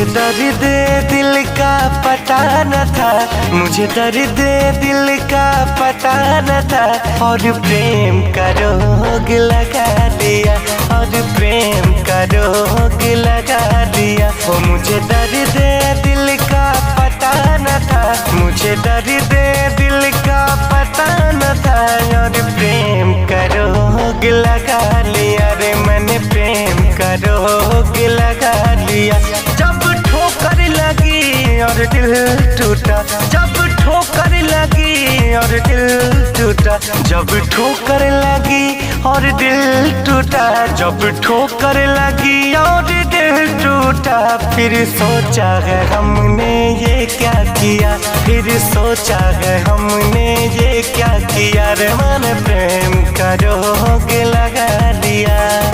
दर्द दिल का पता न था, मुझे दर्द दिल का पता न था। और प्रेम का रोग लगा दिया, और प्रेम का रोग लगा दिया। वो मुझे दर्द दिल का पता न था, मुझे दर्द दिल का पता न था। और प्रेम का रोग लगा लिया रे मैंने, प्रेम का रोग लगा लिया। जब ठोकर लगी और दिल टूटा, जब ठोकर लगी और दिल टूटा, जब ठोकर लगी और दिल टूटा, जब ठोकर लगी और दिल टूटा। फिर सोचा है हमने ये क्या किया, फिर सोचा है हमने ये क्या किया रे मैंने प्रेम का रोग लगा दिया।